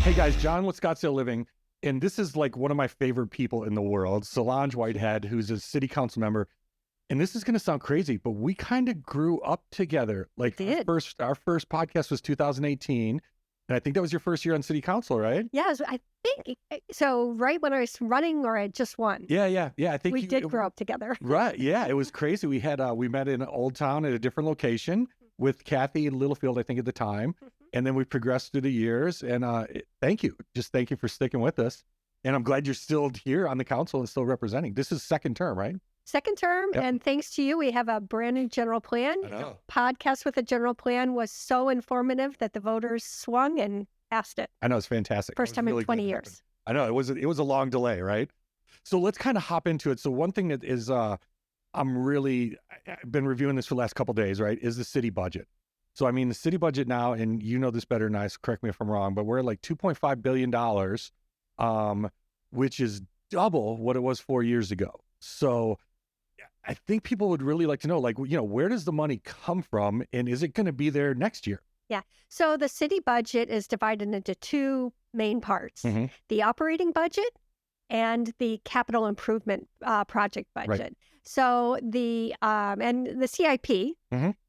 Hey guys, John with Scottsdale Living, and this is like one of my favorite people in the world, Solange Whitehead, who's a city council member. And this is going to sound crazy, but we kind of grew up together. Like our first podcast was 2018, and I think that was your first year on city council, right? Yes, I think so. Right when I was running, or I just won. Yeah. I think we did grow up together. Right? Yeah, it was crazy. We met in Old Town at a different location with Kathy in Littlefield, I think at the time. And then we progressed through the years, and thank you. Just thank you for sticking with us. And I'm glad you're still here on the council and still representing. This is second term, right? Second term, Yep. and thanks to you, we have a brand new general plan. I know. Podcast with a general plan was so informative that the voters swung and passed it. I know, it's fantastic. First time in 20 years. I know, it was a long delay, right? So let's kind of hop into it. So one thing that is, I've been reviewing this for the last couple of days, right, is the city budget. So, I mean, the city budget now, and you know this better than I, so correct me if I'm wrong, but we're at like $2.5 billion, which is double what it was 4 years ago. So I think people would really like to know, like, you know, where does the money come from, and is it going to be there next year? Yeah. So the city budget is divided into two main parts, the operating budget and the capital improvement project budget. Right. So the CIP,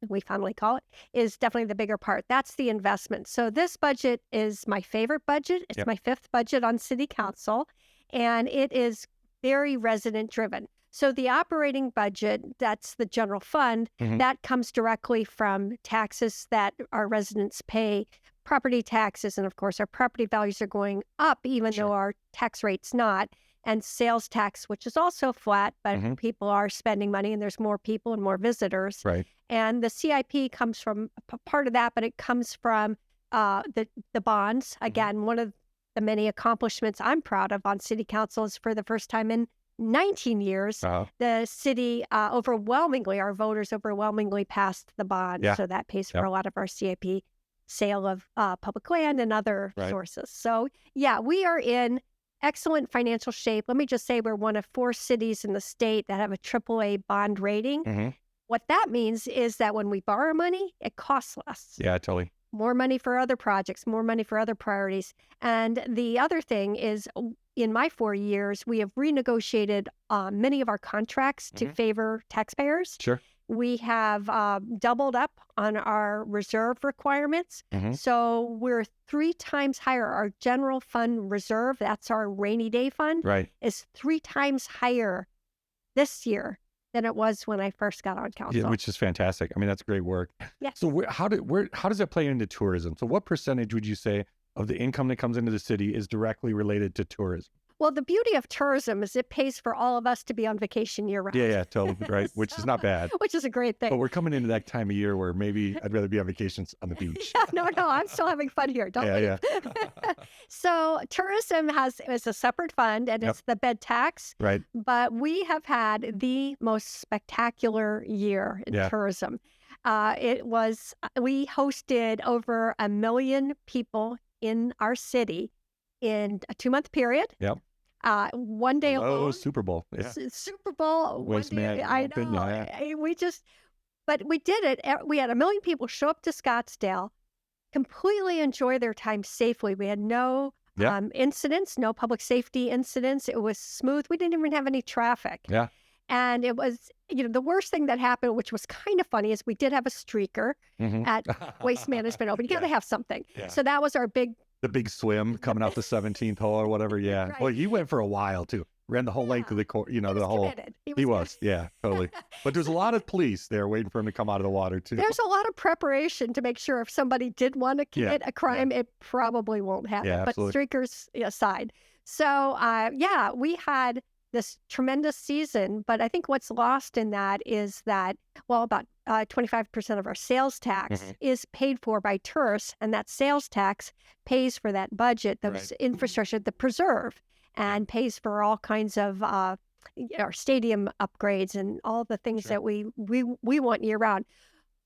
we finally call it, is definitely the bigger part. That's the investment. So this budget is my favorite budget. It's my fifth budget on city council, and it is very resident driven. So the operating budget, that's the general fund, that comes directly from taxes that our residents pay, property taxes, and of course our property values are going up even though our tax rate's not. And sales tax, which is also flat, but people are spending money and there's more people and more visitors. Right. And the CIP comes from part of that, but it comes from the bonds. Again, one of the many accomplishments I'm proud of on city council is for the first time in 19 years, the city overwhelmingly, our voters overwhelmingly passed the bond. So that pays for a lot of our CIP sale of public land and other sources. So yeah, we are in excellent financial shape. Let me just say we're one of 4 cities in the state that have a AAA bond rating. What that means is that when we borrow money, it costs less. Yeah, totally. More money for other projects, more money for other priorities. And the other thing is, in my 4 years, we have renegotiated many of our contracts to favor taxpayers. Sure. We have doubled up on our reserve requirements. So we're 3 times higher. Our general fund reserve, that's our rainy day fund, is 3 times higher this year than it was when I first got on council. Yeah, which is fantastic. I mean, that's great work. Yeah. So how does that play into tourism? So what percentage would you say of the income that comes into the city is directly related to tourism? Well, the beauty of tourism is it pays for all of us to be on vacation year-round. Yeah, totally, right, which is not bad. Which is a great thing. But we're coming into that time of year where maybe I'd rather be on vacations on the beach. No, I'm still having fun here. Don't leave. So tourism is a separate fund, and it's the bed tax. Right. But we have had the most spectacular year in tourism. We hosted over 1 million people in our city in a 2-month period. Yep. One day alone. Super Bowl. Yeah. Super Bowl. Waste management. I know. But we did it. We had 1 million people show up to Scottsdale, completely enjoy their time safely. We had no incidents, no public safety incidents. It was smooth. We didn't even have any traffic. Yeah. And it was, the worst thing that happened, which was kind of funny, is we did have a streaker at Waste Management Open. You got to have something. Yeah. So that was the big swim coming out the 17th hole or whatever. Yeah. Right. Well, he went for a while too. Ran the whole length of the court, the whole. Committed. He was. Yeah, totally. But there's a lot of police there waiting for him to come out of the water too. There's a lot of preparation to make sure if somebody did want to commit a crime, it probably won't happen. Yeah, but streakers aside. So, we had this tremendous season, but I think what's lost in that is that, about 25% of our sales tax is paid for by tourists, and that sales tax pays for that budget, those infrastructure, the preserve, and pays for all kinds of our stadium upgrades and all the things that we want year round.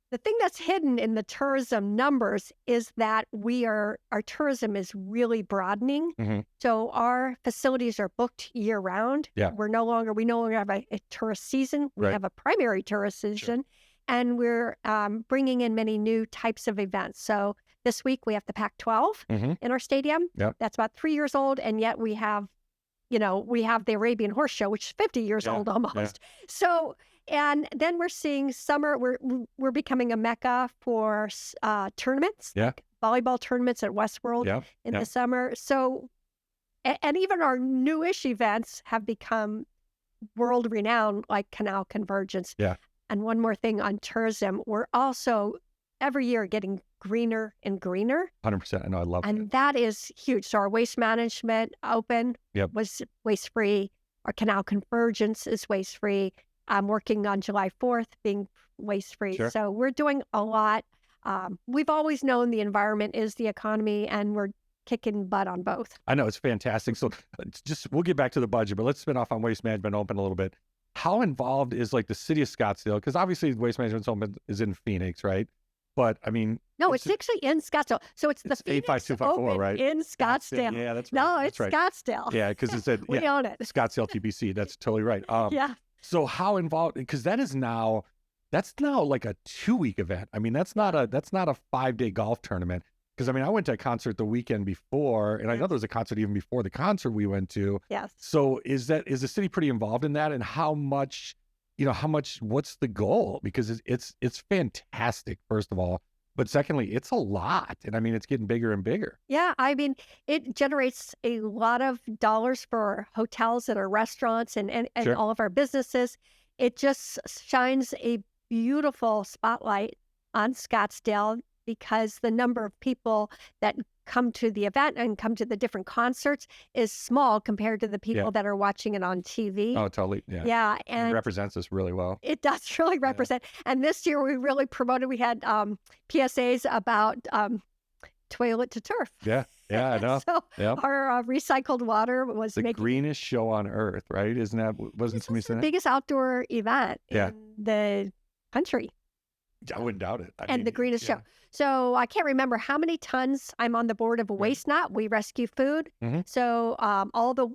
The thing that's hidden in the tourism numbers is that our tourism is really broadening. So our facilities are booked year round. Yeah. We no longer have a tourist season. We have a primary tourist season. and we're bringing in many new types of events. So this week we have the Pac-12 in our stadium. Yep. That's about 3 years old, and yet we have the Arabian Horse Show, which is 50 years old almost. Yeah. So, and then we're seeing summer. We're becoming a mecca for tournaments, Yeah. like volleyball tournaments at Westworld in the summer. So, and even our newish events have become world renowned, like Canal Convergence. Yeah. And one more thing on tourism, we're also every year getting greener and greener. 100%. I know. I love it. And that is huge. So our waste management open was waste-free. Our Canal Convergence is waste-free. I'm working on July 4th being waste-free. Sure. So we're doing a lot. We've always known the environment is the economy, and we're kicking butt on both. I know. It's fantastic. So we'll get back to the budget, but let's spin off on waste management open a little bit. How involved is like the city of Scottsdale? Because obviously waste management open is in Phoenix, right? But I mean, no, it's actually in Scottsdale. So it's the Phoenix 85254, Open right? in Scottsdale. Yeah, that's right. No, That's it's right. Scottsdale. Yeah, because it said We own it. Scottsdale TBC. That's totally right. Yeah. So how involved? Because that's now like a 2-week event. I mean, that's not a 5-day golf tournament. Because I mean, I went to a concert the weekend before, and I know there was a concert even before the concert we went to. Yes. So is the city pretty involved in that, and how much? What's the goal? Because it's fantastic, first of all, but secondly, it's a lot, and I mean, it's getting bigger and bigger. Yeah, I mean, it generates a lot of dollars for hotels and our restaurants and Sure. all of our businesses. It just shines a beautiful spotlight on Scottsdale because the number of people that come to the event and come to the different concerts is small compared to the people that are watching it on TV. Oh, totally. Yeah. Yeah, It and represents us really well. it does really represent. And this year we really promoted, we had PSAs about toilet to turf. Yeah. Yeah, I know. So Yep. our recycled water was The making greenest show on earth, right? Isn't that? Wasn't this somebody was the saying that? biggest outdoor event Yeah. in the country I wouldn't doubt it. I and mean, the greenest yeah. show. So I can't remember how many tons. I'm on the board of a waste not. We rescue food. Mhm. So all the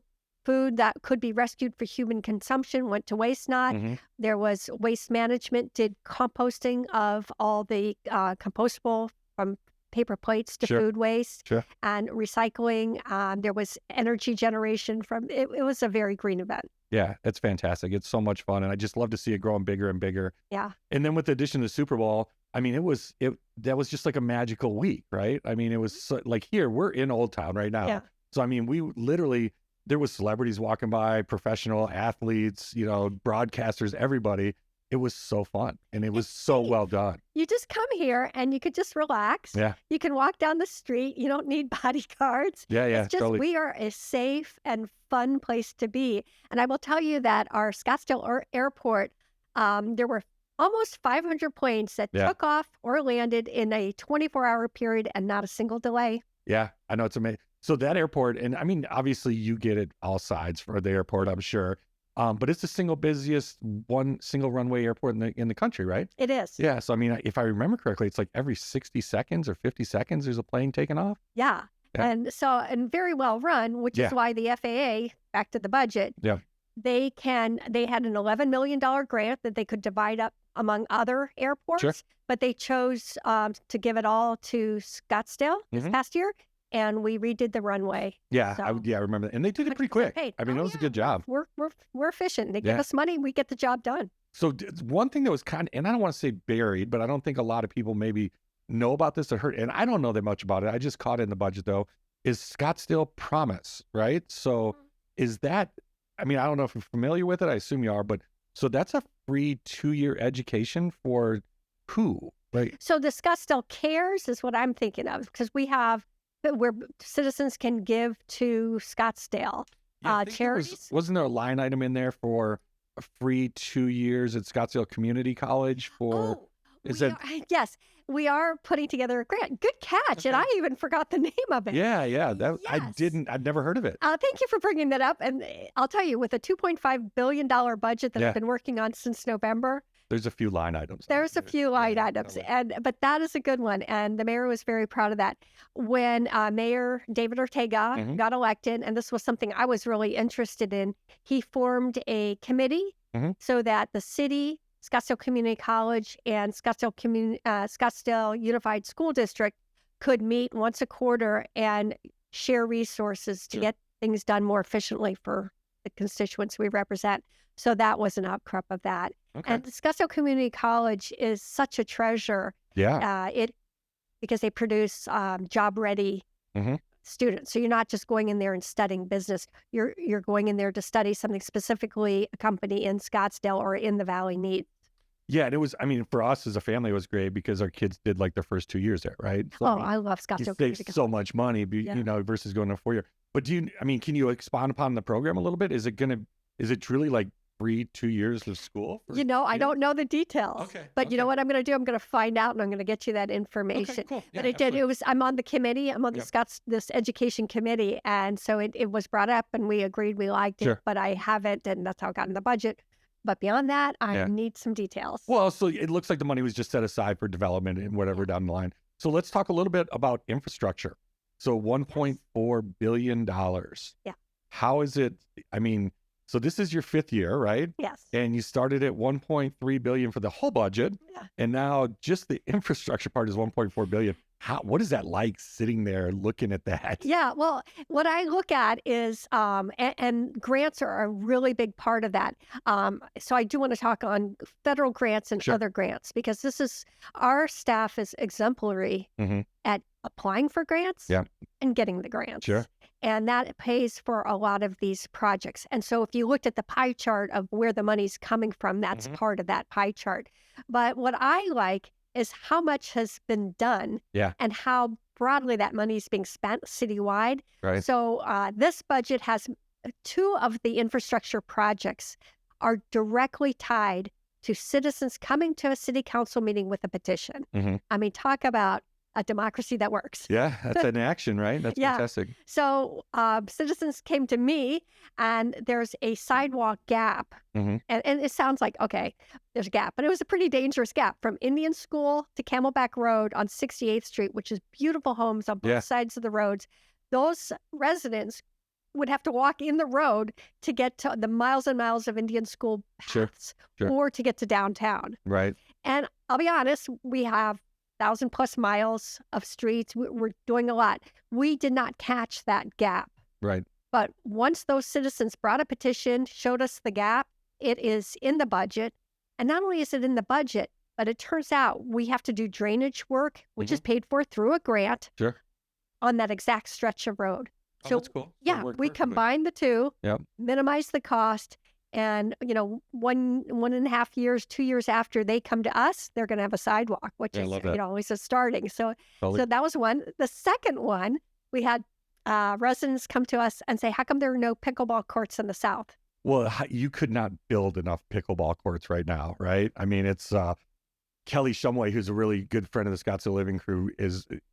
food that could be rescued for human consumption went to waste not. Mhm. There was waste management, did composting of all the compostable from paper plates to Sure. food waste Sure. and recycling. There was energy generation from it. It was a very green event. Yeah, it's fantastic. It's so much fun, and I just love to see it growing bigger and bigger. Yeah. And then with the addition of the Super Bowl, I mean, that was just like a magical week, right? I mean, it was like here we're in Old Town right now. Yeah. So I mean, we literally there was celebrities walking by, professional athletes, broadcasters, everybody. It was so fun, and it was so well done. You just come here and you could just relax. Yeah. You can walk down the street. You don't need bodyguards. Yeah, yeah, It's just totally. we are a safe and fun place to be. And I will tell you that our Scottsdale Airport, there were almost 500 planes that Yeah. took off or landed in a 24-hour period and not a single delay. Yeah, I know it's amazing. So that airport, and I mean, obviously you get it all sides for the airport, I'm sure. But it's the single runway airport in the country, right? It is. Yeah. So I mean, if I remember correctly, it's like every 60 seconds or 50 seconds, there's a plane taking off. Yeah. Yeah. And very well run, which Yeah. is why the FAA, back to the budget, Yeah. they had an $11 million grant that they could divide up among other airports, Sure. but they chose to give it all to Scottsdale this Mhm. past year, and we redid the runway. Yeah. So- I remember that. And they did it pretty 100% quick. paid. I mean, Oh, it was a yeah. good job. We're efficient. They give Yeah. us money, we get the job done. So one thing that was and I don't want to say buried, but I don't think a lot of people maybe know about this or heard, and I don't know that much about it. I just caught it in the budget though, is Scottsdale Promise, right? So is that, I mean, I don't know if you're familiar with it. I assume you are, but so that's a free 2-year education for who, right? So the Scottsdale Cares is what I'm thinking of, because we have where citizens can give to Scottsdale I think there charities. Wasn't there a line item in there for a free 2 years at Scottsdale Community College for? Is that? Yes, we are putting together a grant. Good catch. And Okay. I even forgot the name of it. Yeah. Yes. I'd never heard of it. Thank you for bringing that up. And I'll tell you, with a $2.5 billion budget that Yeah. I've been working on since November, There's a few line items. there's a few line Yeah, items. totally. But that is a good one. And the mayor was very proud of that. When Mayor David Ortega Mhm. got elected, and this was something I was really interested in, he formed a committee Mhm. so that the city Scottsdale Community College and Scottsdale Unified School District could meet once a quarter and share resources to Sure. get things done more efficiently for the constituents we represent. So that was an outcrop of that. Okay. And Scottsdale Community College is such a treasure. Yeah. Because they produce job-ready Mhm. students. So you're not just going in there and studying business. You're going in there to study something specifically a company in Scottsdale or in the Valley needs. Yeah, and it was, I mean, for us as a family, it was great because our kids did like their first 2 years there, right? So, Oh, I love you Scottsdale save Community so College. much money, Yeah. versus going to a 4-year. But can you expound upon the program a little bit? Is it truly like free 2 years of school? I kids? don't know the details. Okay, But you know okay. what I'm going to do? I'm going to find out and I'm going to get you that Okay, information. cool. But Yeah, it did. absolutely. I'm on the committee. I'm on the Yep. this education committee. And so it was brought up and we agreed we liked it, Sure. but I haven't. And that's how it got in the budget. But beyond that, I Yeah. need some details. Well, so it looks like the money was just set aside for development and whatever down the line. So let's talk a little bit about infrastructure. So $1.4 billion. Yeah. How is it? I mean, so this is your 5th year, right? Yes. And you started at 1.3 billion for the whole budget. Yeah. And now just the infrastructure part is 1.4 billion. What is that like sitting there looking at that? Yeah, well, what I look at is, and grants are a really big part of that. So I do want to talk on federal grants and Sure. other grants because our staff is exemplary Mhm. at applying for grants Yeah. and getting the grants. Sure. And that pays for a lot of these projects. And so if you looked at the pie chart of where the money's coming from, that's Mhm. part of that pie chart. But what I like is how much has been done Yeah. and how broadly that money is being spent citywide. Right. So this budget has 2 of the infrastructure projects are directly tied to citizens coming to a city council meeting with a petition. Mhm. I mean, talk about a democracy that works. Yeah. That's an action, right? That's Yeah. fantastic. So citizens came to me and there's a sidewalk gap. Mhm. And it sounds like, okay, there's a gap, but it was a pretty dangerous gap from Indian School to Camelback Road on 68th Street, which is beautiful homes on both Yeah. sides of the roads. Those residents would have to walk in the road to get to the miles and miles of Indian School Sure, paths sure. or to get to downtown. Right. And I'll be honest, we have 1,000+ miles of streets. We're doing a lot. We did not catch that gap. Right. But once those citizens brought a petition, showed us the gap, it is in the budget. And not only is it in the budget, but it turns out we have to do drainage work, which is paid for through a grant Sure. on that exact stretch of road. Oh, So, that's cool. So it yeah, worked we perfectly. combine the two, Yep. minimize the cost. And, 1.5 years, 2 years after they come to us, they're going to have a sidewalk, which Yeah, I is, love that. always a starting. So Totally. that was one. The second one, we had residents come to us and say, how come there are no pickleball courts in the South? Well, you could not build enough pickleball courts right now, right? I mean, it's Kelly Shumway, who's a really good friend of the Scottsdale Living crew,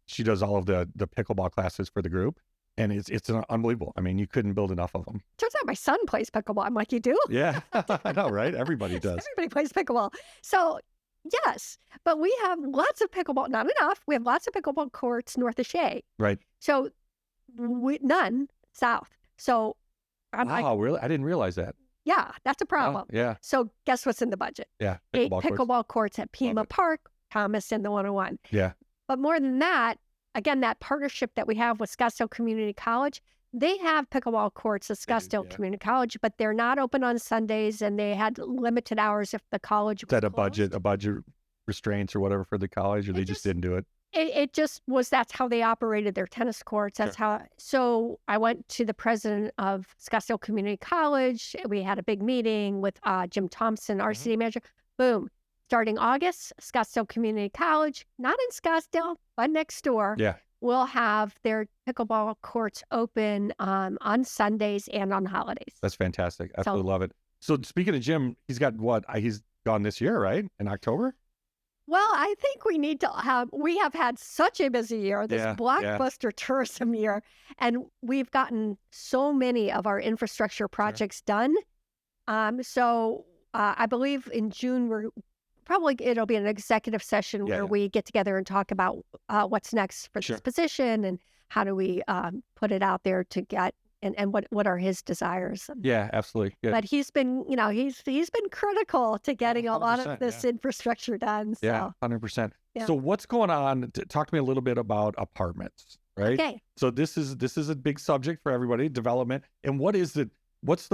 she does all of the pickleball classes for the group, and it's unbelievable. I mean, you couldn't build enough of them. Turns out my son plays pickleball. I'm like, you do? Yeah, I know, right? Everybody does. Everybody plays pickleball. So, yes, but we have lots of pickleball. Not enough. We have lots of pickleball courts north of Shea. Right. So, none south. So, I'm like, Wow, really? I didn't realize that. yeah, that's a Wow, problem. yeah, So, guess what's in the budget? yeah. 8 Pickleball courts. pickleball courts at Pima it. Park, Thomas, and the 101. Yeah. But more than that, again, that partnership that we have with Scottsdale Community College, they have pickleball courts at They do, Scottsdale yeah. Community College, but they're not open on Sundays, and they had limited hours if the college was Is that closed. a budget restraints or whatever for the college, or they just didn't do it? It just was, that's how they operated their tennis courts. That's how. So I went to the president of Scottsdale Community College. We had a big meeting with Jim Thompson, our city manager. Boom. Starting August, Scottsdale Community College, not in Scottsdale, but next door, Yeah. will have their pickleball courts open on Sundays and on holidays. That's fantastic. So- Absolutely love it. So speaking of Jim, he's got what? He's gone this year, right? In October? Well, I think we have had such a busy year, this Yeah, yeah. blockbuster tourism year, and we've gotten so many of our infrastructure projects done. So I believe in June, it'll be an executive session Yeah, where yeah. we get together and talk about what's next for Sure. this position and how do we put it out there to get and what are his desires. Yeah, absolutely. Good. But he's been, he's been critical to getting a lot of 100%, this yeah. infrastructure done. Yeah, So 100%. yeah. So what's going on? Talk to me a little bit about apartments, right? Okay. So this is a big subject for everybody, development. And what's the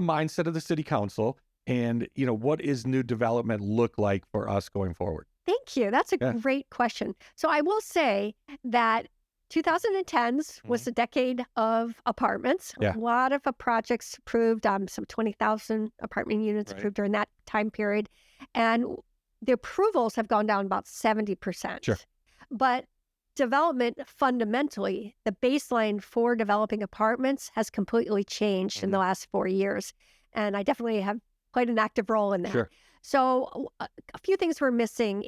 mindset of the city council? And what is new development look like for us going forward? Thank you. That's a Yeah. great question. So I will say that 2010s was the decade of apartments. Yeah. A lot of projects approved, some 20,000 apartment units Right. approved during that time period. And the approvals have gone down about 70%. Sure. But development, fundamentally, the baseline for developing apartments has completely changed in the last 4 years. And I definitely have played an active role in that. Sure. So a few things we're missing.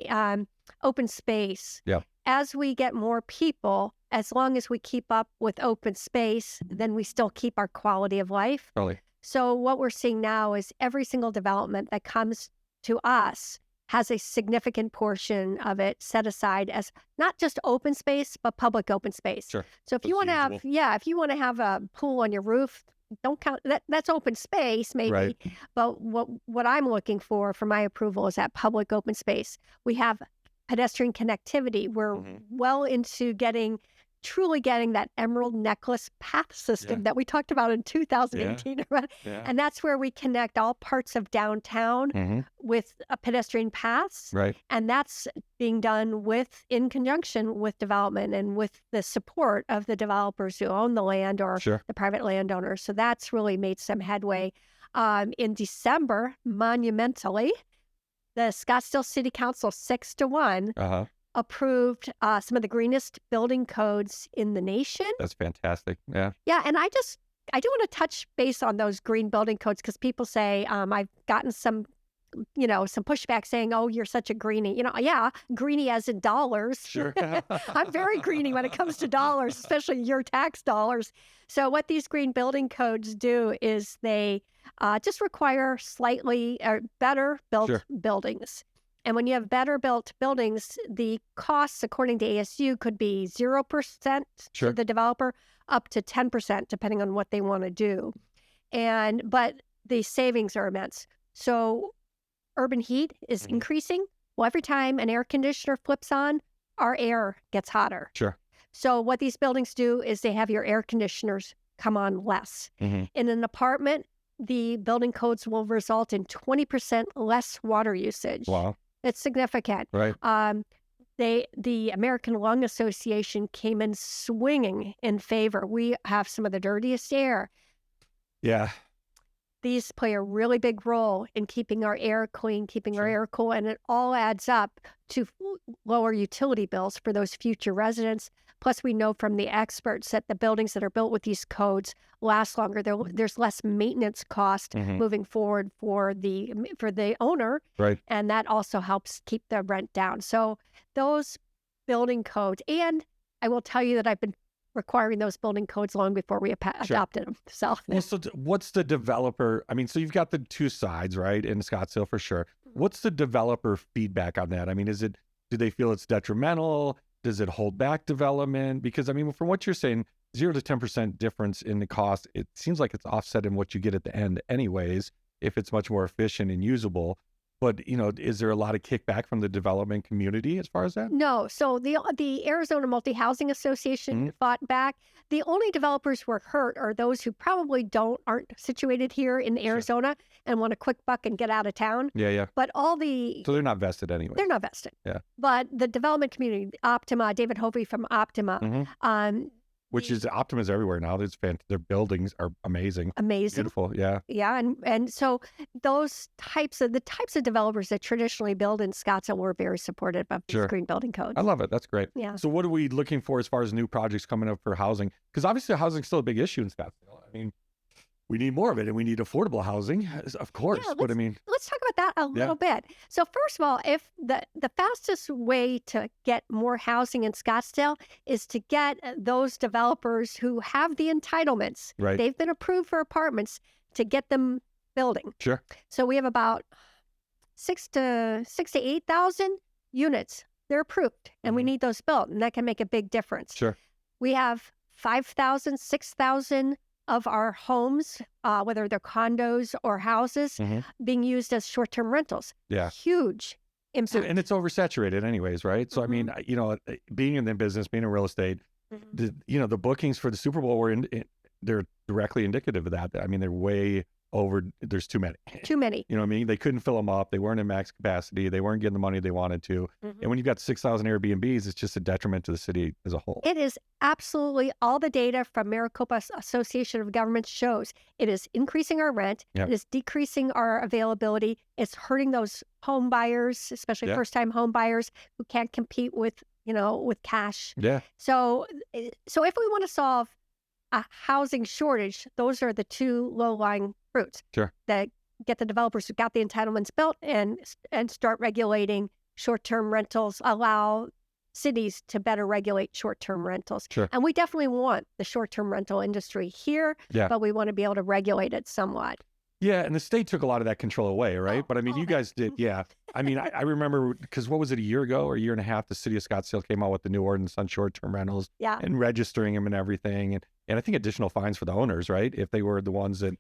Open space. Yeah. As we get more people, as long as we keep up with open space, then we still keep our quality of life. Totally. So what we're seeing now is every single development that comes to us has a significant portion of it set aside as not just open space, but public open space. Sure. So if you want to have, usable. if you want to have a pool on your roof, don't count that. That's open space, maybe. Right. But what I'm looking for my approval is that public open space. We have pedestrian connectivity. We're well into truly getting that emerald necklace path system that we talked about in 2018. Right? Yeah. And that's where we connect all parts of downtown with pedestrian paths. Right. And that's being done in conjunction with development and with the support of the developers who own the land or the private landowners. So that's really made some headway. In December, monumentally, the Scottsdale City Council 6-1 approved some of the greenest building codes in the nation. That's fantastic. Yeah. Yeah, and I do want to touch base on those green building codes because people say I've gotten some pushback saying, "Oh, you're such a greenie." Yeah, greenie as in dollars. Sure. I'm very greenie when it comes to dollars, especially your tax dollars. So what these green building codes do is they just require slightly better built buildings. And when you have better built buildings, the costs, according to ASU, could be 0% to the developer up to 10%, depending on what they want to do. But the savings are immense. So urban heat is increasing. Well, every time an air conditioner flips on, our air gets hotter. Sure. So what these buildings do is they have your air conditioners come on less. In an apartment, the building codes will result in 20% less water usage. Wow. It's significant. Right. The American Lung Association came in swinging in favor. We have some of the dirtiest air. Yeah. These play a really big role in keeping our air clean, keeping our air cool, and it all adds up to lower utility bills for those future residents. Plus, we know from the experts that the buildings that are built with these codes last longer. There's less maintenance cost moving forward for the owner, right? And that also helps keep the rent down. So those building codes, and I will tell you that I've been requiring those building codes long before we adopted them. So, what's the developer? I mean, so you've got the two sides, right, in Scottsdale for sure. What's the developer feedback on that? I mean, do they feel it's detrimental? Does it hold back development? Because I mean, from what you're saying, 0 to 10% difference in the cost, it seems like it's offset in what you get at the end, anyways. If it's much more efficient and usable. But, is there a lot of kickback from the development community as far as that? No. So the Arizona Multi-Housing Association fought back. The only developers who are hurt are those who probably aren't situated here in Arizona and want a quick buck and get out of town. Yeah. But so they're not vested anyway. They're not vested. Yeah. But the development community, Optima, David Hovey from Optima, which is Optima's everywhere now. Their buildings are amazing. Beautiful. Yeah. Yeah. And so the types of developers that traditionally build in Scottsdale were very supportive of these green building codes. I love it. That's great. Yeah. So what are we looking for as far as new projects coming up for housing? Because obviously housing is still a big issue in Scottsdale. I mean, we need more of it, and we need affordable housing, of course. Yeah, but I mean, let's talk about that a little bit. So first of all, if the fastest way to get more housing in Scottsdale is to get those developers who have the entitlements, right? They've been approved for apartments, to get them building. Sure. So we have about 6,000 to 8,000 units. They're approved, and we need those built, and that can make a big difference. Sure. We have 5,000, 6,000 of our homes, whether they're condos or houses, hmm being used as short-term rentals. Yeah. Huge So, impact. and it's oversaturated anyways, right? So, I mean, being in the business, being in real estate, the bookings for the Super Bowl they're directly indicative of that. I mean, they're way over. There's too many. Too many. You know what I mean? They couldn't fill them up. They weren't in max capacity. They weren't getting the money they wanted to. And when you've got 6,000 Airbnbs, it's just a detriment to the city as a whole. It is absolutely all the data from Maricopa Association of Governments shows it is increasing our rent. Yep. It is decreasing our availability. It's hurting those home buyers, especially Yeah. first-time home buyers who can't compete with cash. Yeah. So if we want to solve a housing shortage, those are the two low-lying fruits. Sure. That get the developers who got the entitlements built and start regulating short-term rentals, allow cities to better regulate short-term rentals. Sure. And we definitely want the short-term rental industry here, Yeah. but we want to be able to regulate it somewhat. Yeah, and the state took a lot of that control away, right? But I mean, all you of it. guys did, yeah. I mean, I remember, because what was it, a year ago or a year and a half, the city of Scottsdale came out with the new ordinance on short-term rentals Yeah. and registering them and everything. And I think additional fines for the owners, right? If they were the ones that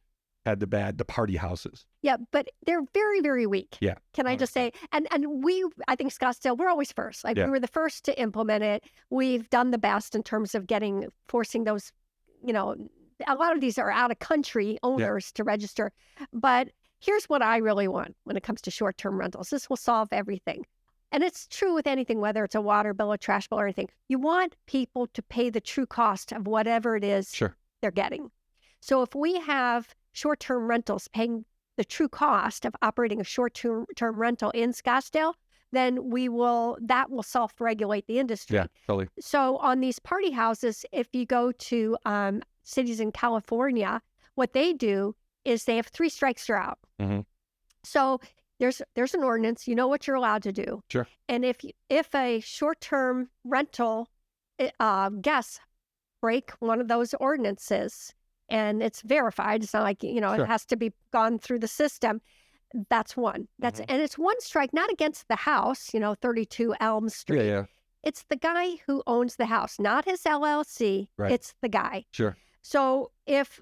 had the party houses. Yeah, but they're very, very weak. Yeah. Can I just say, and I think Scottsdale, we're always first. Like Yeah. we were the first to implement it. We've done the best in terms of forcing those, a lot of these are out of country owners to register. But here's what I really want when it comes to short-term rentals. This will solve everything. And it's true with anything, whether it's a water bill, a trash bill, or anything. You want people to pay the true cost of whatever it is Sure. they're getting. So if we have short-term rentals paying the true cost of operating a short-term rental in Scottsdale, then that will self-regulate the industry. Yeah, totally. So on these party houses, if you go to cities in California, what they do is they have 3 strikes, you're out. Mhm. So there's an ordinance, you know what you're allowed to do. Sure. And if a short-term rental guests break one of those ordinances, and it's verified, it's not like, Sure. it has to be gone through the system. That's one. And it's one strike, not against the house, 32 Elm Street. Yeah, yeah. It's the guy who owns the house, not his LLC. Right. It's the guy. Sure. So if,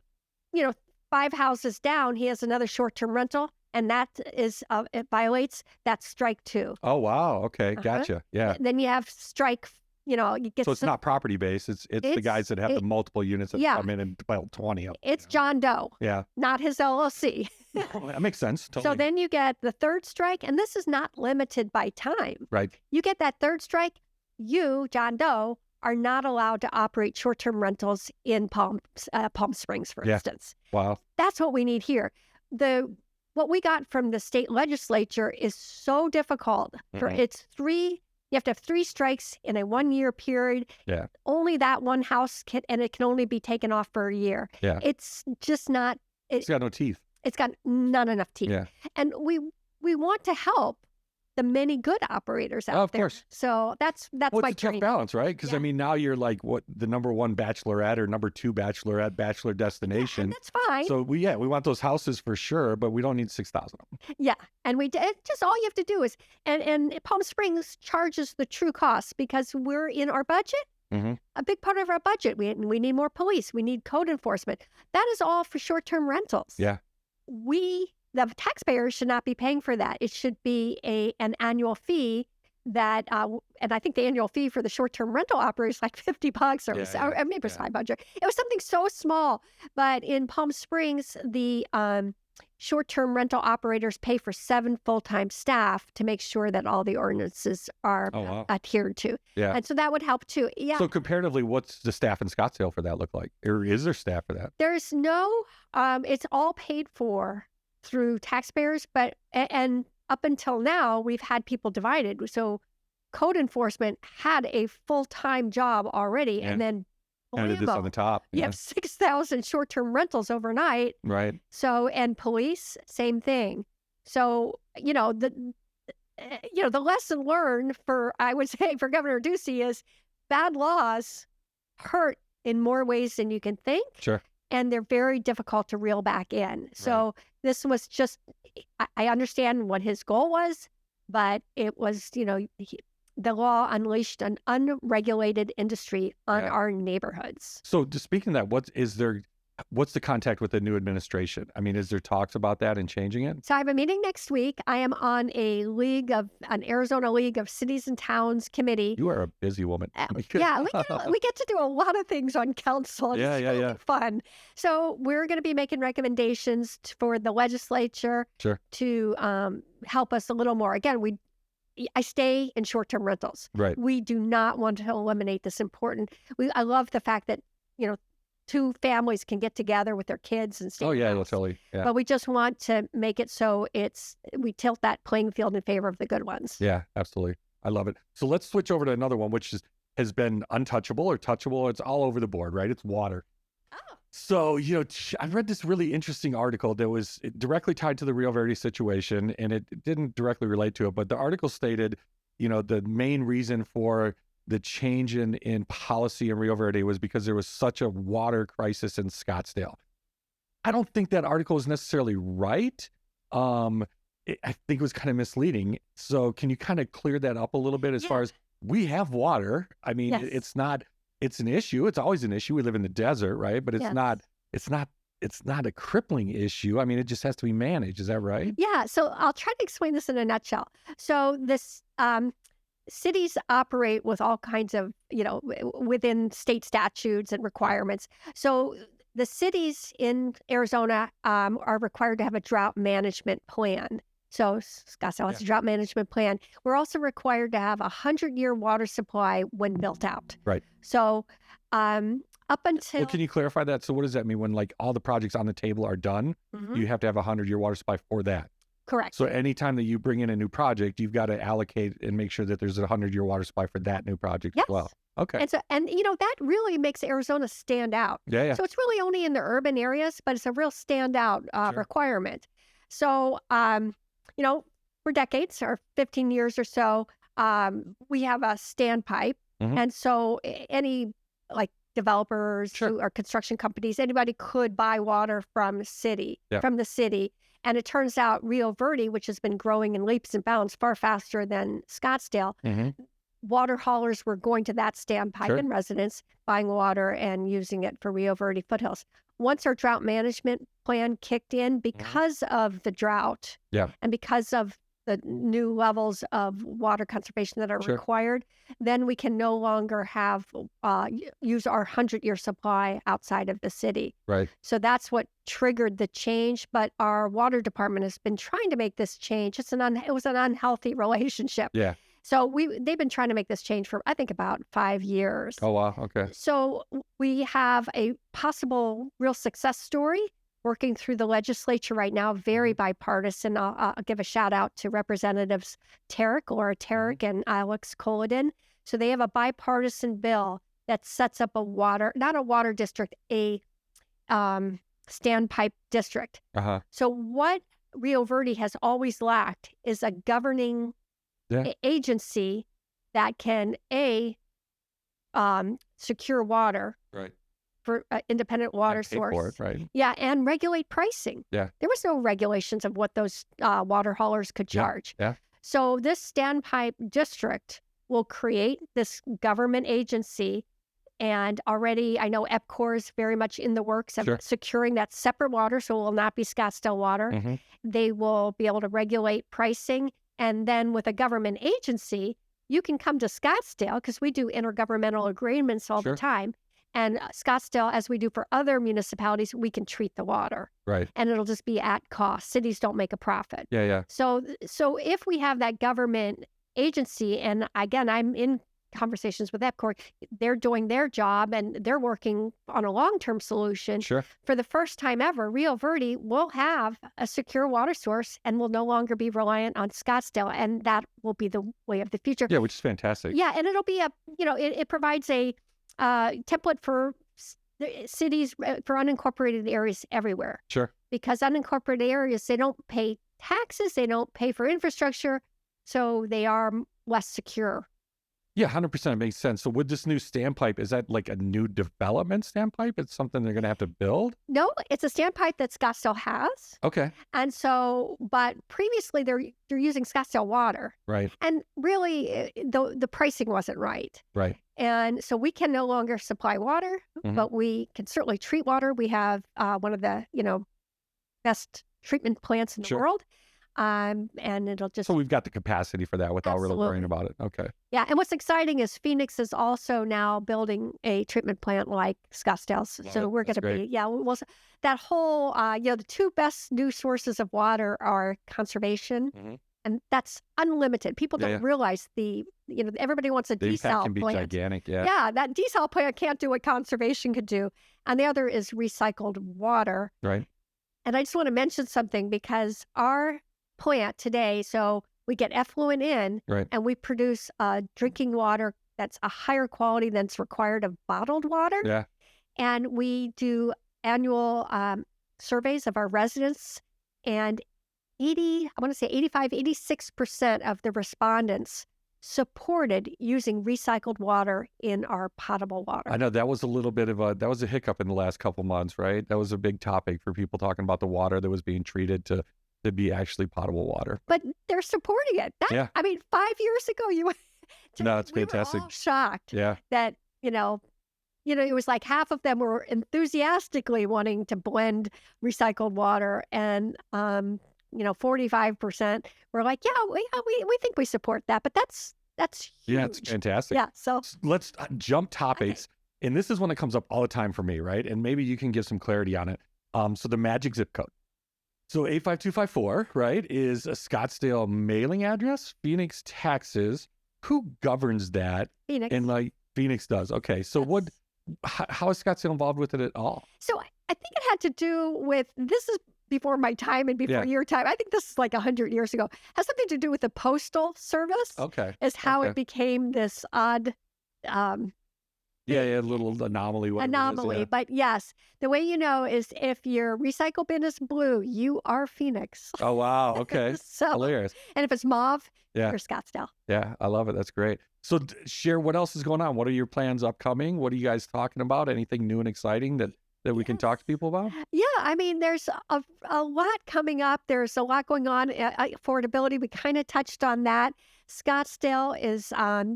5 houses down, he has another short-term rental, and that is, it violates, that's strike 2. Oh, wow. Okay. Uh-huh. Gotcha. Yeah. Then you have strike, you get So it's not property based. It's the guys that have the multiple units that come in and build 20 of them. It's John Doe, Yeah. not his LLC. That makes sense. Totally. So then you get the 3rd strike, and this is not limited by time. Right. You get that 3rd strike, you, John Doe, are not allowed to operate short-term rentals in Palm Springs, for instance. Wow. That's what we need here. What we got from the state legislature is so difficult. You have to have 3 strikes in a 1-year period. Yeah. Only that one house and it can only be taken off for a year. Yeah. It's just not. It's got no teeth. It's got not enough teeth. Yeah. And we want to help the many good operators out Oh, of there. course. So that's Well, my it's a tough dream. balance, right? Because I mean, now you're like the number 1 bachelorette or number 2 bachelorette, bachelor destination. And that's fine. So we want those houses for sure, but we don't need 6,000 of them. Yeah. And it's just all you have to do is, and Palm Springs charges the true cost because we're in our budget. A big part of our budget. We need more police. We need code enforcement. That is all for short-term rentals. Yeah. The taxpayers should not be paying for that. It should be an annual fee that, and I think the annual fee for the short-term rental operator is like $50 or maybe it's $500. It was something so small. But in Palm Springs, the short-term rental operators pay for 7 full-time staff to make sure that all the ordinances are adhered to. Yeah. And so that would help too. Yeah. So comparatively, what's the staff in Scottsdale for that look like? Or is there staff for that? There's no, it's all paid for through taxpayers, and up until now, we've had people divided. So code enforcement had a full-time job already, and then added this on the top. You have 6,000 short-term rentals overnight. Right. So, and police, same thing. So, the lesson learned I would say for Governor Ducey is bad laws hurt in more ways than you can think. Sure. And they're very difficult to reel back in. So this was just, I understand what his goal was, but it was, the law unleashed an unregulated industry on our neighborhoods. So just speaking of that, What's the contact with the new administration? I mean, is there talks about that and changing it? So I have a meeting next week. I am on an Arizona League of Cities and Towns committee. You are a busy woman. Yeah, we get to do a lot of things on council. And Yeah, it's yeah, really yeah. fun. So we're going to be making recommendations for the legislature Sure. to help us a little more. Again, I stay in short-term rentals. Right. We do not want to eliminate this important. I love the fact that, you know, two families can get together with their kids and stay Oh, in yeah, the well, house. totally. Yeah. But we just want to make it so we tilt that playing field in favor of the good ones. Yeah, absolutely. I love it. So let's switch over to another one, which has been untouchable or touchable. It's all over the board, right? It's water. Oh. So, I read this really interesting article that was directly tied to the Rio Verde situation, and it didn't directly relate to it, but the article stated, the main reason for the change in policy in Rio Verde was because there was such a water crisis in Scottsdale. I don't think that article is necessarily right. I think it was kind of misleading. So can you kind of clear that up a little bit as far as we have water? I mean, Yes. it's an issue. It's always an issue. We live in the desert, right? But it's not a crippling issue. I mean, it just has to be managed. Is that right? Yeah. So I'll try to explain this in a nutshell. So this cities operate with all kinds of, within state statutes and requirements. So the cities in Arizona are required to have a drought management plan. So Scottsdale has a drought management plan. We're also required to have a 100-year water supply when built out. Right. So up until... Well, can you clarify that? So what does that mean when like all the projects on the table are done? Mhm. You have to have a 100-year water supply for that. Correct. So anytime that you bring in a new project, you've got to allocate and make sure that there's a 100-year water supply for that new project Yes. as well. Okay. And that really makes Arizona stand out. Yeah. So it's really only in the urban areas, but it's a real standout Sure. requirement. So, for decades or 15 years or so, we have a standpipe. Mhm. And so any like developers Sure. or construction companies, anybody could buy water from the city. And it turns out Rio Verde, which has been growing in leaps and bounds far faster than Scottsdale, Mhm. water haulers were going to that standpipe Sure. in residence, buying water and using it for Rio Verde foothills. Once our drought management plan kicked in, because of the drought Yeah. and because of the new levels of water conservation that are Sure. required, then we can no longer use our 100-year supply outside of the city. Right. So that's what triggered the change. But our water department has been trying to make this change. It was an unhealthy relationship. Yeah. So they've been trying to make this change for, I think, about 5 years. Oh, wow. Okay. So we have a possible real success story working through the legislature right now, very bipartisan. I'll give a shout out to Representatives Laura Tarek, and Alex Colodin. So they have a bipartisan bill that sets up not a water district, a standpipe district. Uh-huh. So what Rio Verde has always lacked is a governing agency that can secure water Right. for independent water And pay source. for it, right? Yeah, and regulate pricing. Yeah. There was no regulations of what those water haulers could charge. Yeah. So this standpipe district will create this government agency. And already I know EPCOR is very much in the works of Sure. securing that separate water, so it will not be Scottsdale water. Mhm. They will be able to regulate pricing. And then with a government agency, you can come to Scottsdale because we do intergovernmental agreements all Sure. the time. And Scottsdale, as we do for other municipalities, we can treat the water. Right. And it'll just be at cost. Cities don't make a profit. Yeah. So if we have that government agency, and again, I'm in conversations with EPCOR, they're doing their job and they're working on a long-term solution. Sure. For the first time ever, Rio Verde will have a secure water source and will no longer be reliant on Scottsdale. And that will be the way of the future. Yeah, which is fantastic. Yeah, and it'll be it provides a template for cities, for unincorporated areas everywhere. Sure. Because unincorporated areas, they don't pay taxes, they don't pay for infrastructure, so they are less secure. Yeah, 100% makes sense. So with this new standpipe, is that like a new development standpipe? It's something they're going to have to build? No, it's a standpipe that Scottsdale has. Okay. And so, but previously they're using Scottsdale water, Right. and really the pricing wasn't right. Right. And so we can no longer supply water, Mhm. but we can certainly treat water. We have one of the best treatment plants in the Sure. world, and it'll just So we've got the capacity for that without really worrying absolutely. about it. Okay. Yeah. And what's exciting is Phoenix is also now building a treatment plant like Scottsdale's. Love So it. we're going That's to great. be that whole the two best new sources of water are conservation. Mhm. And that's unlimited. People Yeah, don't yeah. realize everybody wants a The impact can desal be plant. gigantic. Yeah. Yeah, that desal plant can't do what conservation could do. And the other is recycled water. Right. And I just want to mention something because our plant today, so we get effluent in Right. and we produce drinking water that's a higher quality than's required of bottled water. Yeah. And we do annual surveys of our residents, and 86% of the respondents supported using recycled water in our potable water. I know that was a little bit of that was a hiccup in the last couple months, right? That was a big topic for people talking about the water that was being treated to be actually potable water. But they're supporting it. Yeah. I mean, 5 years ago, No, it's we were fantastic. all shocked Yeah. that, it was like half of them were enthusiastically wanting to blend recycled water, and 45% were like, we think we support that. But that's huge. Yeah, it's fantastic. Yeah. So Let's jump topics. And this is one that comes up all the time for me, right? And maybe you can give some clarity on it. So the magic zip code. So 85254, right, is a Scottsdale mailing address, Phoenix, Texas. Who governs that? Phoenix. And like Phoenix does. Okay. So Yes. how is Scottsdale involved with it at all? So I think it had to do with, this is before my time and before Yeah. your time. I think this is like 100 years ago. Has something to do with the postal service. Okay. Is how Okay. it became this odd Yeah, a little anomaly. Whatever it is, anomaly. yeah. But yes, the way you know is if your recycle bin is blue, you are Phoenix. Oh, wow. Okay. So, Hilarious. and if it's mauve, Yeah. you're Scottsdale. Yeah, I love it. That's great. So share what else is going on. What are your plans upcoming? What are you guys talking about? Anything new and exciting that we can talk to people about? Yeah, I mean, there's a lot coming up. There's a lot going on. Affordability, we kind of touched on that. Scottsdale is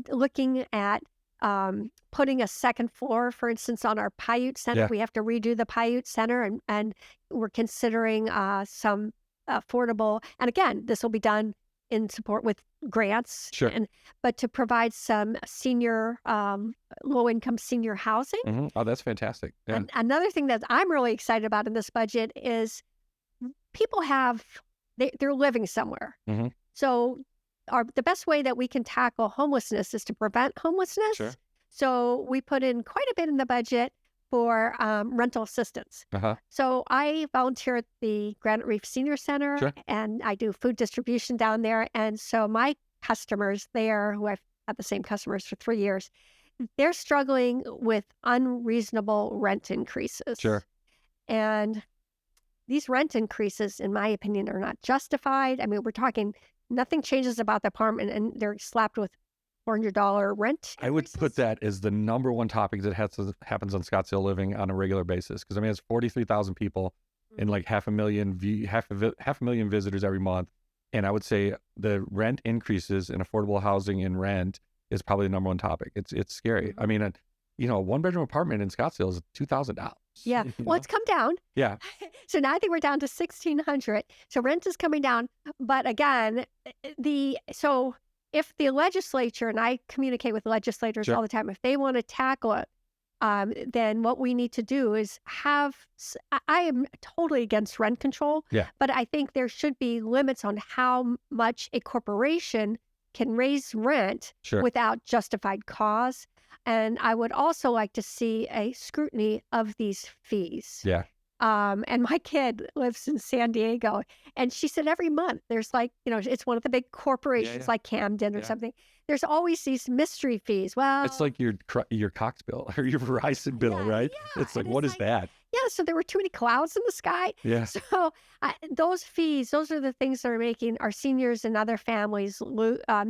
looking at putting a second floor, for instance, on our Paiute Center. Yeah. We have to redo the Paiute Center, and we're considering some affordable. And again, this will be done in support with grants, Sure. but to provide some senior, low-income senior housing. Hmm. Oh, that's fantastic. Yeah. And another thing that I'm really excited about in this budget is people they're living somewhere. Mhm. So the best way that we can tackle homelessness is to prevent homelessness. Sure. So we put in quite a bit in the budget for rental assistance. Uh-huh. So I volunteer at the Granite Reef Senior Center, Sure. and I do food distribution down there. And so my customers there, who I've had the same customers for 3 years, they're struggling with unreasonable rent increases. Sure. And these rent increases, in my opinion, are not justified. I mean, we're talking nothing changes about the apartment, and they're slapped with $400 rent. I would put increases. that as the number one topic that happens on Scottsdale Living on a regular basis. Because I mean, it's 43,000 people and like half a million visitors every month. And I would say the rent increases in affordable housing and rent is probably the number one topic. It's scary. I mean, a one bedroom apartment in Scottsdale is $2,000. Yeah. you Well, know? it's come down. Yeah. So now I think we're down to 1,600. So rent is coming down. But again, so if the legislature, and I communicate with legislators Sure. all the time, if they want to tackle it, then what we need to do is I am totally against rent control. Yeah. But I think there should be limits on how much a corporation can raise rent Sure. without justified cause. And I would also like to see a scrutiny of these fees. Yeah. And my kid lives in San Diego, and she said every month there's it's one of the big corporations yeah. like Camden or Yeah. something. There's always these mystery fees. Well, It's like your Cox bill or your Verizon bill, yeah, right? yeah. It's like, And what it's is that? yeah. so there were too many clouds in the sky. Yeah. So those fees, those are the things that are making our seniors and other families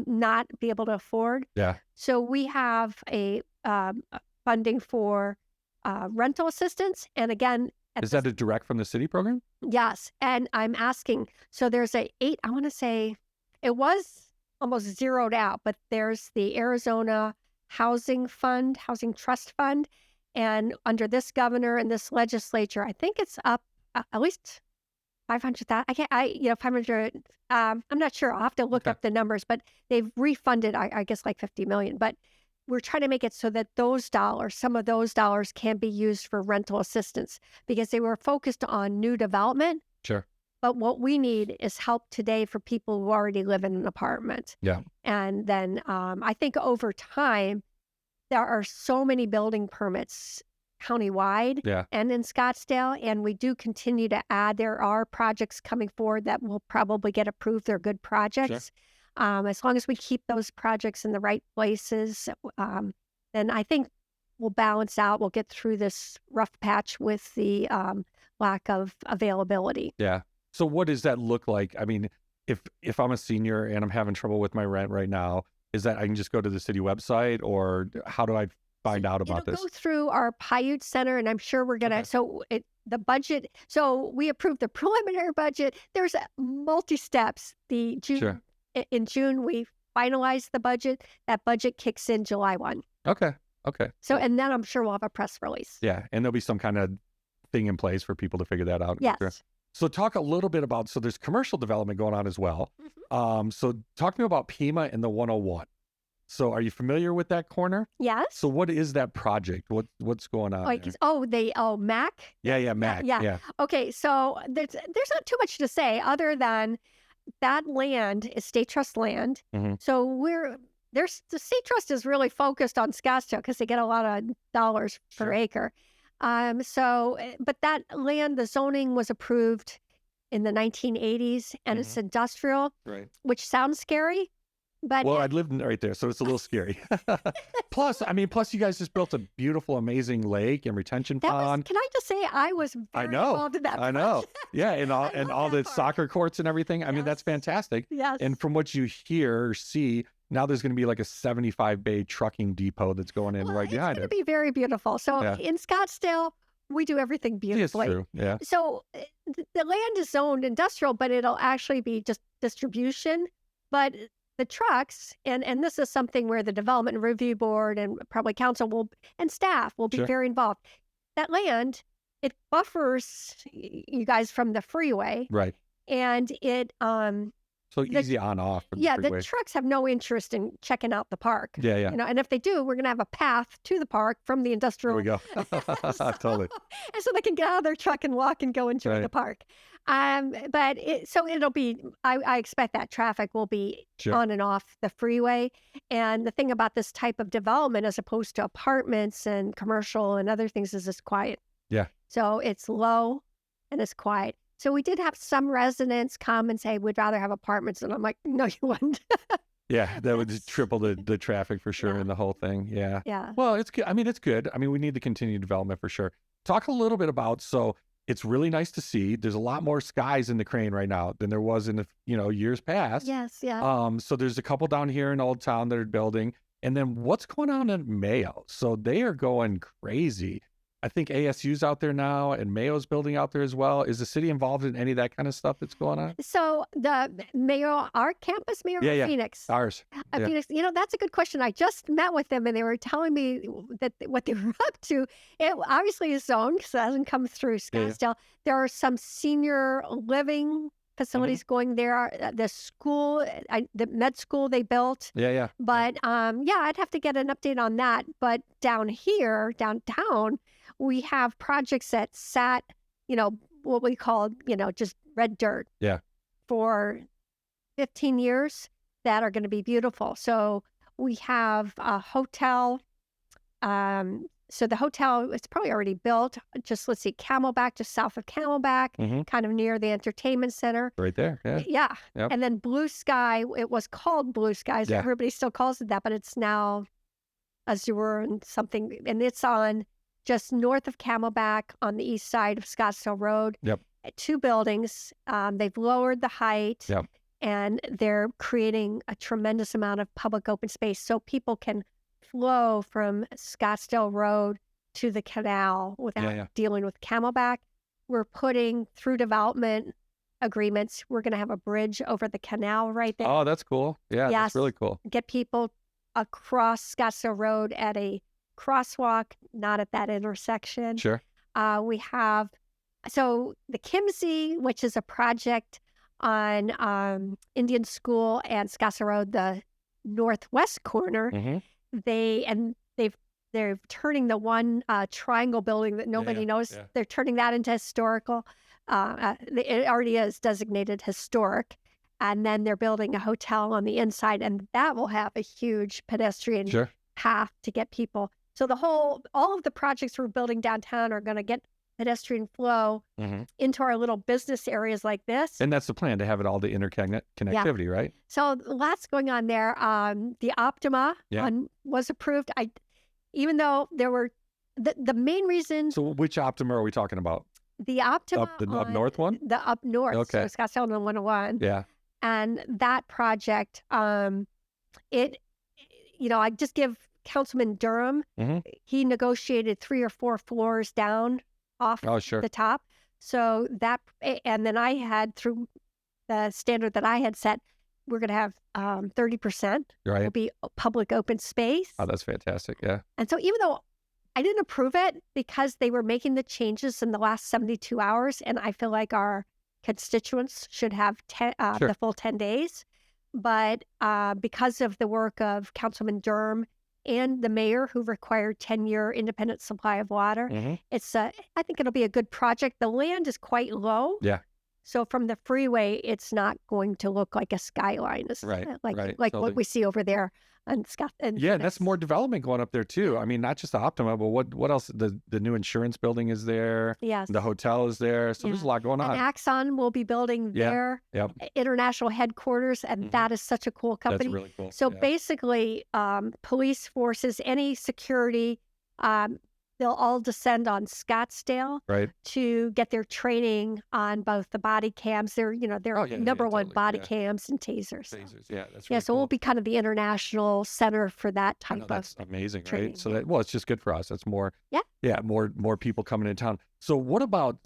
not be able to afford. Yeah. So we have a funding for rental assistance. And again, Is that a direct from the city program? yes. And I'm asking, so there's I want to say it was almost zeroed out, but there's the Arizona Housing Trust Fund. And under this governor and this legislature, I think it's up at least 500,000. 500. I'm not sure. I'll have to look up the numbers, but they've refunded, I guess, like 50 million. But we're trying to make it so that some of those dollars can be used for rental assistance because they were focused on new development. Sure. But what we need is help today for people who already live in an apartment. Yeah. And then I think over time, there are so many building permits countywide and in Scottsdale, and we do continue to add. There are projects coming forward that will probably get approved. They're good projects. Sure. As long as we keep those projects in the right places, then I think we'll balance out. We'll get through this rough patch with the lack of availability. Yeah. So what does that look like? I mean, if I'm a senior and I'm having trouble with my rent right now, is that I can just go to the city website, or how do I find out about this? Go through our Paiute Center, and I'm sure we're gonna. So the budget. So we approved the preliminary budget. There's multi steps. In June we finalized the budget. That budget kicks in July 1. Okay. So and then I'm sure we'll have a press release. Yeah, and there'll be some kind of thing in place for people to figure that out. Yes. Sure. So talk a little bit about, so there's commercial development going on as well. Mm-hmm. So talk to me about Pima and the 101. So are you familiar with that corner? Yes. So what is that project? What's going on there? MAC? Yeah, MAC. Yeah. Okay, so there's not too much to say other than that land is state trust land. Mm-hmm. So the state trust is really focused on Scottsdale because they get a lot of dollars per acre. But that land, the zoning was approved in the 1980s, and it's industrial, which sounds scary. But I'd lived right there, so it's a little scary. Plus, you guys just built a beautiful, amazing lake and retention pond. Can I just say, I was very involved in that project. I know. Yeah, and all the soccer courts and everything. I mean, that's fantastic. Yes. And from what you hear or see, now there's going to be like a 75-bay trucking depot that's going in right behind it. It's going to be very beautiful. So in Scottsdale, we do everything beautifully. It's true. Yeah. So the land is zoned industrial, but it'll actually be just distribution. But the trucks, and this is something where the Development Review Board and probably council and staff will be very involved. That land, it buffers you guys from the freeway. Right. And it so easy on off. The trucks have no interest in checking out the park. Yeah. And if they do, we're going to have a path to the park from the industrial. There we go. Totally. And so they can get out of their truck and walk and go enjoy the park. But it'll be. I expect that traffic will be on and off the freeway. And the thing about this type of development, as opposed to apartments and commercial and other things, is it's quiet. Yeah. So it's low and it's quiet. So we did have some residents come and say, we'd rather have apartments. And I'm like, no, you wouldn't. Yeah, that would just triple the traffic for sure in the whole thing. Yeah. Yeah. Well, it's good. I mean, it's good. I mean, we need the continued development for sure. Talk a little bit about, so it's really nice to see. There's a lot more skies in the Crane right now than there was in the years past. Yes, yeah. So there's a couple down here in Old Town that are building. And then what's going on in Mayo? So they are going crazy. I think ASU's out there now, and Mayo's building out there as well. Is the city involved in any of that kind of stuff that's going on? So the our campus, Phoenix. Ours. Phoenix, that's a good question. I just met with them, and they were telling me that what they were up to, it obviously is zoned because it hasn't come through Scottsdale. Yeah. There are some senior living facilities going there. The school, the med school they built. Yeah. But I'd have to get an update on that. But downtown, we have projects that sat, what we call, just red dirt. Yeah. For 15 years that are going to be beautiful. So we have a hotel. So the hotel is probably already built. Just let's see, Camelback, just south of Camelback, kind of near the entertainment center. Right there. Yeah. Yeah. Yep. And then Blue Sky, it was called Blue Skies. Yeah. Everybody still calls it that, but it's now Azure and something. And it's on just north of Camelback on the east side of Scottsdale Road. Yep. 2 buildings. They've lowered the height. Yep. And they're creating a tremendous amount of public open space so people can flow from Scottsdale Road to the canal without dealing with Camelback. We're putting through development agreements. We're going to have a bridge over the canal right there. Oh, that's cool. Yeah, that's really cool. Get people across Scottsdale Road at a crosswalk, not at that intersection. Sure. We have, so the Kimsey, which is a project on Indian School and Scottsdale Road, the northwest corner, they're turning the one triangle building that nobody knows. Yeah. They're turning that into historical. It already is designated historic. And then they're building a hotel on the inside, and that will have a huge pedestrian path to get people. So all of the projects we're building downtown are going to get pedestrian flow into our little business areas like this. And that's the plan, to have it all the connectivity, right? So lots going on there. The Optima one was approved. Even though there were the main reason. So which Optima are we talking about? The Optima up north one? The up north. Okay. So Scottsdale and 101. Yeah. And that project, I just give Councilman Durham, he negotiated 3 or 4 floors down off the top. So that, and then I had, through the standard that I had set, we're going to have 30% will be public open space. Oh, that's fantastic. Yeah. And so even though I didn't approve it because they were making the changes in the last 72 hours, and I feel like our constituents should have the full 10 days. But because of the work of Councilman Durham and the mayor, who required 10-year independent supply of water, I think it'll be a good project. The land is quite low. Yeah. So from the freeway, it's not going to look like a skyline. It's like what we see over there on Scott. And that's more development going up there too. I mean, not just the Optima, but what else? The new insurance building is there. Yes. The hotel is there. So there's a lot going on. And Axon will be building their international headquarters, and that is such a cool company. That's really cool. So basically, police forces, any security, they'll all descend on Scottsdale to get their training on both the body cams. They're, number one body cams and tasers. That's really so we'll be kind of the international center for that type of That's amazing, training. Right? So it's just good for us. That's more, more people coming in town. So what about,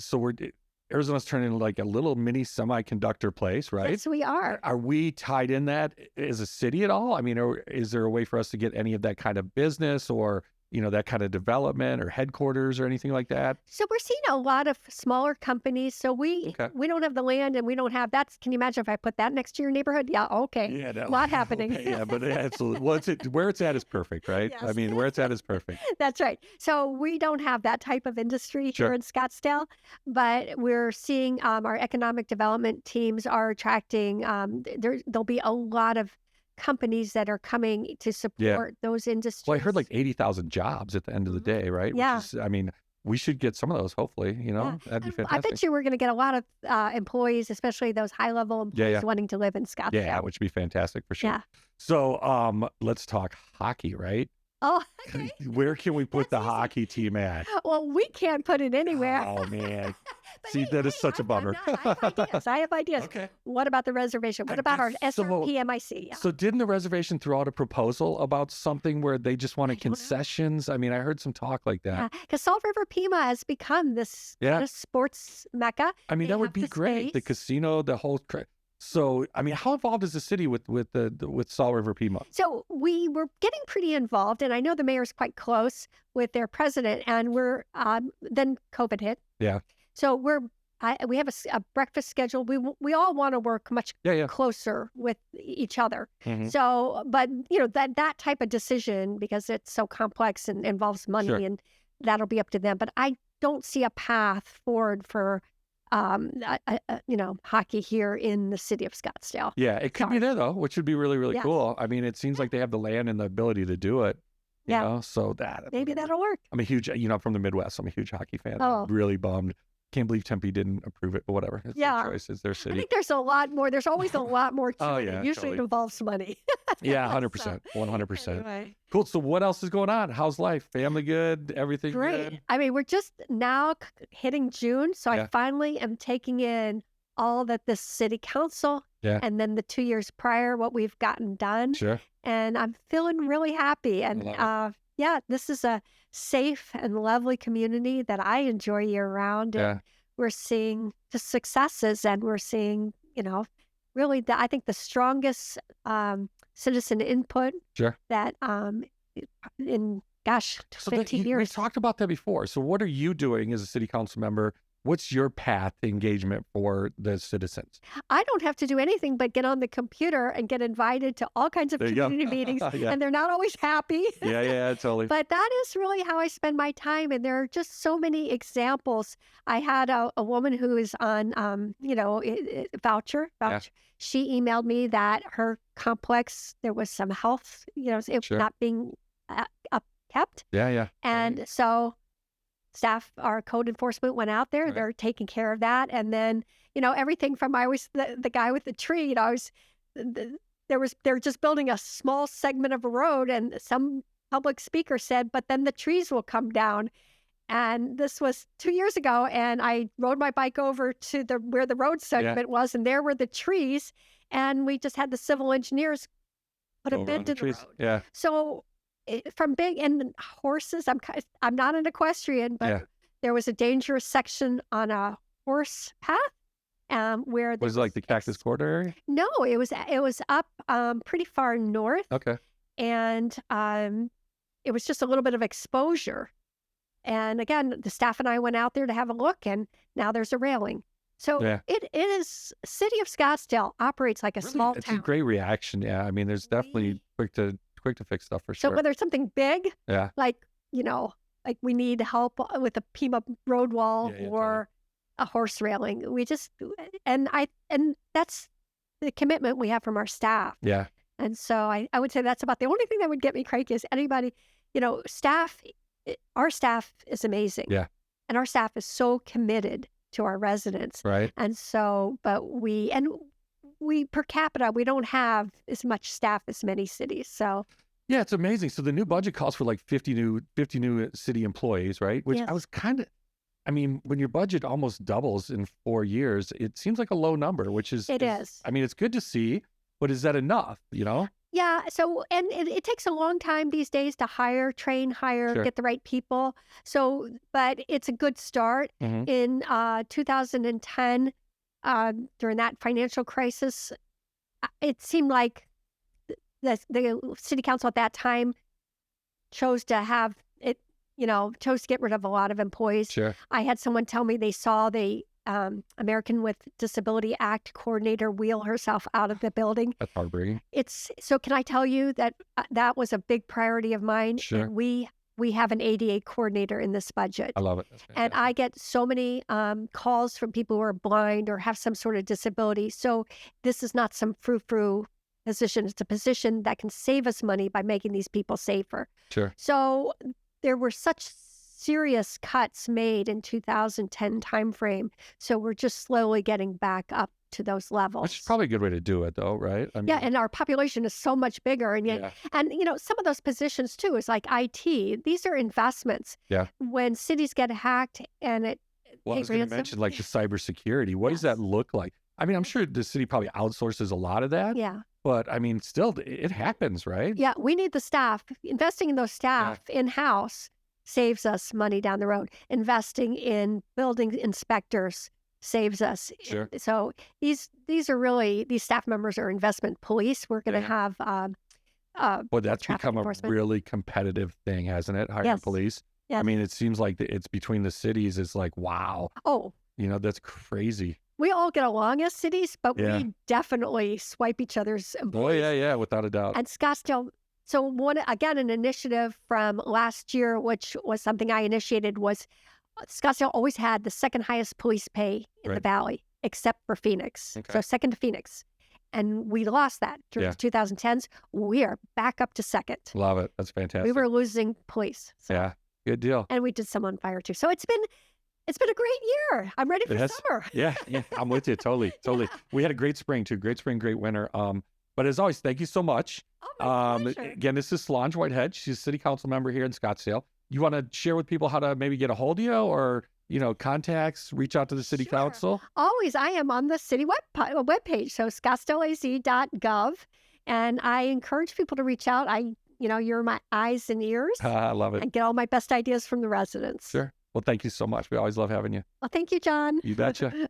Arizona's turning into like a little mini semiconductor place, right? Yes, we are. Are we tied in that as a city at all? I mean, is there a way for us to get any of that kind of business or that kind of development or headquarters or anything like that? So we're seeing a lot of smaller companies. So we don't have the land, and we don't have that. Can you imagine if I put that next to your neighborhood? Yeah. Okay. Yeah. A lot happening. Okay, but absolutely. Well, where it's at is perfect, right? Yes. I mean, where it's at is perfect. That's right. So we don't have that type of industry here in Scottsdale, but we're seeing our economic development teams are attracting, there'll be a lot of companies that are coming to support those industries. Well, I heard like 80,000 jobs at the end of the day, right? Yeah. Which is, I mean, we should get some of those, hopefully, that'd be fantastic. I bet you we're going to get a lot of employees, especially those high-level employees wanting to live in Scottsdale. Yeah, which would be fantastic for sure. Yeah. So let's talk hockey, right? Oh, okay. Where can we put the hockey team at? Well, we can't put it anywhere. Oh, man. See, that is such a bummer. I have ideas. Okay. What about the reservation? What about our SRPMIC? Yeah. So didn't the reservation throw out a proposal about something where they just wanted concessions? I mean, I heard some talk like that. Yeah, because Salt River Pima has become this kind of sports mecca. I mean, that would be great. The casino, the whole... So, I mean, how involved is the city with Salt River Pima? So we were getting pretty involved, and I know the mayor's quite close with their president, and we're then COVID hit. Yeah. So we have a breakfast schedule. We all want to work much closer with each other. So, but that type of decision, because it's so complex and involves money, and that'll be up to them. But I don't see a path forward for hockey here in the city of Scottsdale. Yeah, it could be there though, which would be really, really cool. I mean, it seems like they have the land and the ability to do it. So maybe that'll work. I'm a huge, I'm from the Midwest. I'm a huge hockey fan. Oh. I'm really bummed can't believe Tempe didn't approve it, but whatever. It's their Yeah. choice. It's their I city. think there's a lot more. There's always a lot more to Oh it. yeah, Usually it totally. involves money. Yeah, So 100%, 100%. anyway, Cool. So what else is going on? How's life? Family good? Everything great. good? I mean, we're just now hitting June, so Yeah. I finally am taking in all that the city council Yeah. and then the 2 years prior, what we've gotten done. Sure. And I'm feeling really happy. And love it. yeah, this is a safe and lovely community that I enjoy year round. And Yeah. we're seeing just successes, and we're seeing, really, I think the strongest citizen input Sure. that in, gosh, So 15 we years. talked about that before. So what are you doing as a city council member? What's your path to engagement for the citizens? I don't have to do anything but get on the computer and get invited to all kinds of There you go. community meetings, Yeah. and they're not always happy. Yeah, totally. But that is really how I spend my time. And there are just so many examples. I had a woman who is on, voucher. Yeah. She emailed me that her complex, there was some health, it Sure. not being kept. Yeah. And so staff, our code enforcement went out there. Right. They're taking care of that. And then, everything from the guy with the tree, they're just building a small segment of a road, and some public speaker said, but then the trees will come down. And this was 2 years ago, and I rode my bike over to where the road segment was, and there were the trees, and we just had the civil engineers put a Go around bend the in the trees. road. Yeah. So from big and horses, I'm not an equestrian, but Yeah. there was a dangerous section on a horse path where there Was it like the Cactus Corridor area? No, it was up pretty far north, Okay. and it was just a little bit of exposure. And again, the staff and I went out there to have a look, and now there's a railing. So Yeah. it is, City of Scottsdale operates like a Really, small it's town. a great reaction. Yeah. I mean, there's definitely quick to fix stuff for So sure. whether it's something big, Yeah. like, like we need help with a Pima road wall, Yeah, or a horse railing, we just, and that's the commitment we have from our staff. Yeah. And so I would say that's about the only thing that would get me cranky is anybody, staff, our staff is amazing. Yeah. And our staff is so committed to our residents. Right. And so, but we per capita, we don't have as much staff as many cities. So Yeah, it's amazing. So the new budget calls for like 50 new city employees, right? Which Yes. I was when your budget almost doubles in 4 years, it seems like a low number, which is, it is. I mean, it's good to see, but is that enough? Yeah. So, and it takes a long time these days to train, Sure. get the right people. So, but it's a good start. Mhm. In 2010, during that financial crisis, it seemed like the city council at that time chose to have it, chose to get rid of a lot of employees. Sure. I had someone tell me they saw the American with Disability Act coordinator wheel herself out of the building. That's heartbreaking. So can I tell you that that was a big priority of mine? Sure. And we have an ADA coordinator in this budget. I love it. That's And fantastic. I get so many calls from people who are blind or have some sort of disability. So this is not some frou-frou position. It's a position that can save us money by making these people safer. Sure. So there were such serious cuts made in 2010 timeframe. So we're just slowly getting back up to those levels. Which is probably a good way to do it, though, right? I mean, Yeah, and our population is so much bigger, and yet, yeah. and some of those positions too is like IT. These are investments. Yeah. When cities get hacked and it Well, I take was going to ransom. mention like the cybersecurity. What does that Yes. look like? I mean, I'm sure the city probably outsources a lot of that, Yeah, but I mean, still, it happens, right? yeah. We need the staff. Investing in those staff in-house saves us money down the road. Investing in building inspectors saves us. Sure. So these are really, these staff members are investment police. We're going to Yeah. have Well, that's traffic become a enforcement. really competitive thing, hasn't it? Hiring Yes. police. I Yes. mean, it seems like it's between the cities. It's like, wow, Oh, that's crazy. we all get along as cities, but Yeah. we definitely swipe each other's Oh, employees. yeah, without a doubt. And Scottsdale, so an initiative from last year, which was something I initiated, was Scottsdale always had the second highest police pay in the Right. valley, except for Phoenix. Okay. So second to Phoenix. And we lost that during Yeah. the 2010s. We are back up to second. Love it. That's fantastic. We were losing police. So, Yeah, good deal. And we did some on fire too. So it's been It's been a great year. I'm ready for It has, summer. yeah, I'm with you, totally, totally. We had a great spring too, great spring, great winter. But as always, thank you so much. Oh, my pleasure. Again, this is Solange Whitehead. She's a city council member here in Scottsdale. You want to share with people how to maybe get a hold of you, or contacts, reach out to the city Sure. council? Always, I am on the city webpage, so scottsdaleaz.gov, and I encourage people to reach out. You're my eyes and ears, I love it. and get all my best ideas from the residents. Sure. Well, thank you so much. We always love having you. Well, thank you, John. You betcha.